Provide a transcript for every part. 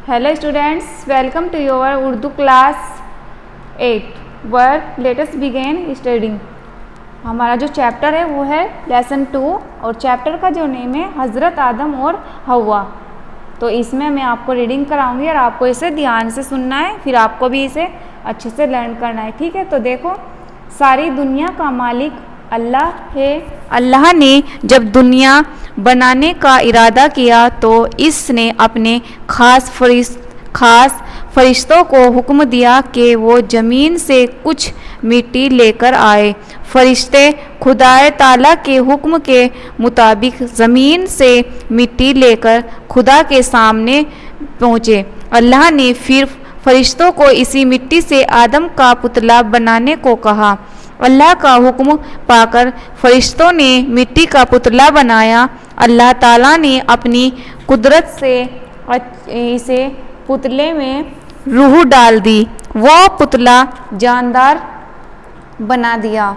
Hello students, welcome to your Urdu class 8 where let us begin studying. हमारा जो chapter है वो है लेसन 2 और चैप्टर का जो नेम है हज़रत आदम और हवा। तो इसमें मैं आपको रीडिंग कराऊंगी और आपको इसे ध्यान से सुनना है, फिर आपको भी इसे अच्छे से लर्न करना है, ठीक है। तो देखो, सारी दुनिया का मालिक अल्लाह है। अल्लाह ने जब दुनिया बनाने का इरादा किया तो इसने अपने खास फरिश्तों को हुक्म दिया कि वो ज़मीन से कुछ मिट्टी लेकर आए। फरिश्ते खुदाए ताला के हुक्म के मुताबिक ज़मीन से मिट्टी लेकर खुदा के सामने पहुँचे। अल्लाह ने फिर फरिश्तों को इसी मिट्टी से आदम का पुतला बनाने को कहा। अल्लाह का हुक्म पाकर फरिश्तों ने मिट्टी का पुतला बनाया। अल्लाह ताला ने अपनी कुदरत से इसे पुतले में रूह डाल दी, वो पुतला जानदार बना दिया।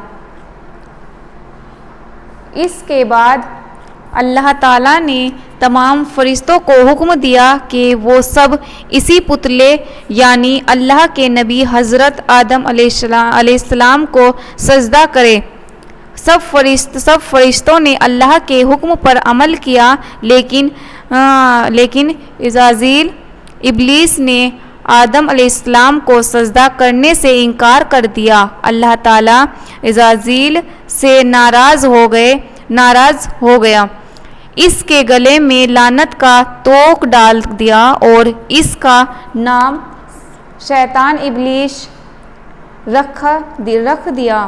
इसके बाद अल्लाह ताला ने तमाम फरिश्तों को हुक्म दिया कि वो सब इसी पुतले यानी अल्लाह के नबी हज़रत आदम अलैहिस्सलाम को सजदा करे। सब फरिश्तों ने अल्लाह के हुक्म पर अमल किया, लेकिन इज़ाज़ील इब्लीस ने आदम अलैहिस्सलाम को सजदा करने से इनकार कर दिया। अल्लाह ताला इज़ाज़ील से नाराज़ हो गया, इसके गले में लानत का तोक डाल दिया और इसका नाम शैतान इब्लीस रख दिया।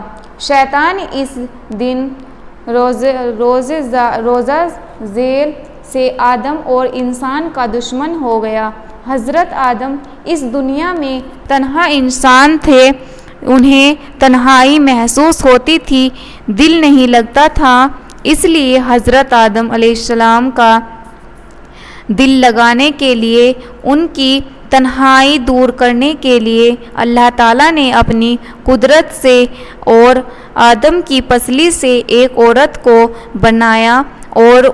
शैतान इस दिन रोज़ा ज़ेल से आदम और इंसान का दुश्मन हो गया। हज़रत आदम इस दुनिया में तन्हा इंसान थे, उन्हें तन्हाई महसूस होती थी, दिल नहीं लगता था। इसलिए हज़रत आदम अलैहिस्सलाम का दिल लगाने के लिए, उनकी तन्हाई दूर करने के लिए अल्लाह ताला ने अपनी कुदरत से और आदम की पसली से एक औरत को बनाया और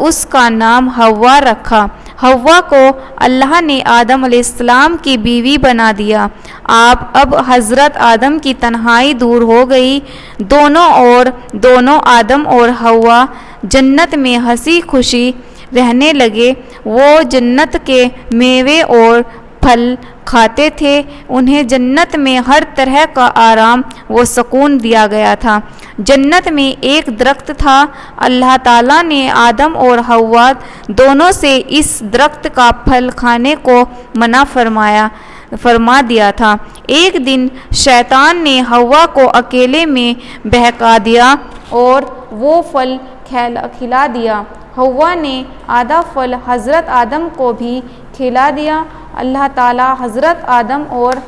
उसका नाम हव्वा रखा। हव्वा को अल्लाह ने आदम अलैहिस्सलाम की बीवी बना दिया। अब हज़रत आदम की तन्हाई दूर हो गई। दोनों आदम और हव्वा जन्नत में हंसी खुशी रहने लगे। वो जन्नत के मेवे और फल खाते थे। उन्हें जन्नत में हर तरह का आराम व सुकून दिया गया था। जन्नत में एक दरख्त था। अल्लाह ताला ने आदम और हव्वा दोनों से इस दरख्त का फल खाने को मना फरमा दिया था। एक दिन शैतान ने हव्वा को अकेले में बहका दिया और वो फल खिला दिया। हव्वा ने आधा फल हज़रत आदम को भी खिला दिया। अल्लाह ताला हज़रत आदम और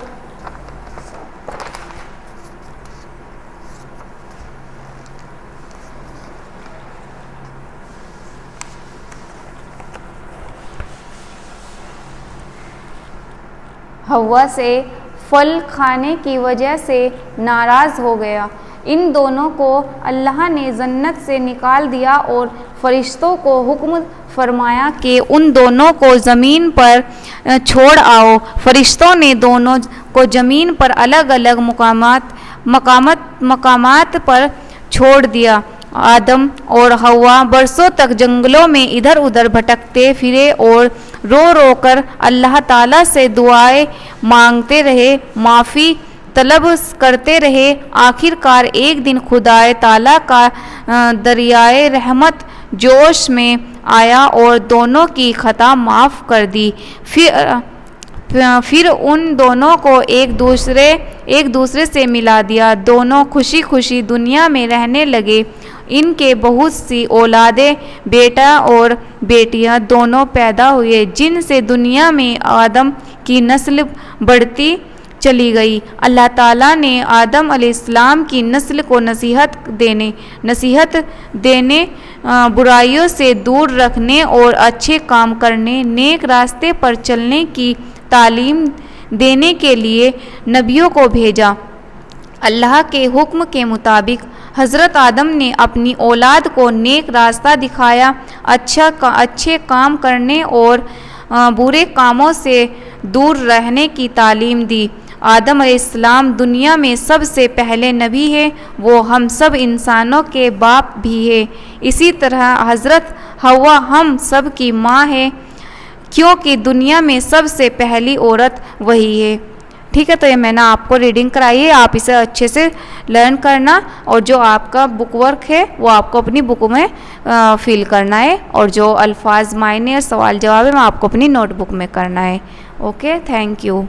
हव्वा से फल खाने की वजह से नाराज़ हो गया। इन दोनों को अल्लाह ने जन्नत से निकाल दिया और फरिश्तों को हुक्म फरमाया कि उन दोनों को ज़मीन पर छोड़ आओ। फरिश्तों ने दोनों को ज़मीन पर अलग अलग मकामात पर छोड़ दिया। आदम और हव्वा बरसों तक जंगलों में इधर उधर भटकते फिरे और रो कर अल्लाह ताला से दुआएं मांगते रहे, माफ़ी तलब करते रहे। आखिरकार एक दिन खुदाए ताला का दरियाए रहमत जोश में आया और दोनों की खता माफ़ कर दी। फिर उन दोनों को एक दूसरे से मिला दिया। दोनों खुशी खुशी दुनिया में रहने लगे। इनके बहुत सी औलादे, बेटा और बेटियां दोनों पैदा हुए, जिनसे दुनिया में आदम की नस्ल बढ़ती चली गई। अल्लाह ताला ने आदम अलैहिस्सलाम की नस्ल को नसीहत देने, बुराइयों से दूर रखने और अच्छे काम करने, नेक रास्ते पर चलने की तालीम देने के लिए नबियों को भेजा। अल्लाह के हुक्म के मुताबिक हज़रत आदम ने अपनी औलाद को नेक रास्ता दिखाया, अच्छे काम करने और برے کاموں سے دور رہنے کی تعلیم دی۔ آدم علیہ السلام دنیا میں سب سے پہلے نبی ہے، وہ ہم سب انسانوں کے باپ بھی ہے۔ اسی طرح حضرت حوا ہم سب کی ماں ہے، کیونکہ دنیا میں سب سے پہلی عورت وہی ہے۔ ٹھیک ہے، تو یہ میں نے آپ کو ریڈنگ کرائی ہے، آپ اسے اچھے سے لرن کرنا، اور جو آپ کا بک ورک ہے وہ آپ کو اپنی بک میں فل کرنا ہے، اور جو الفاظ معنی اور سوال جواب ہے وہ آپ کو اپنی نوٹ بک میں کرنا ہے۔ Okay, thank you.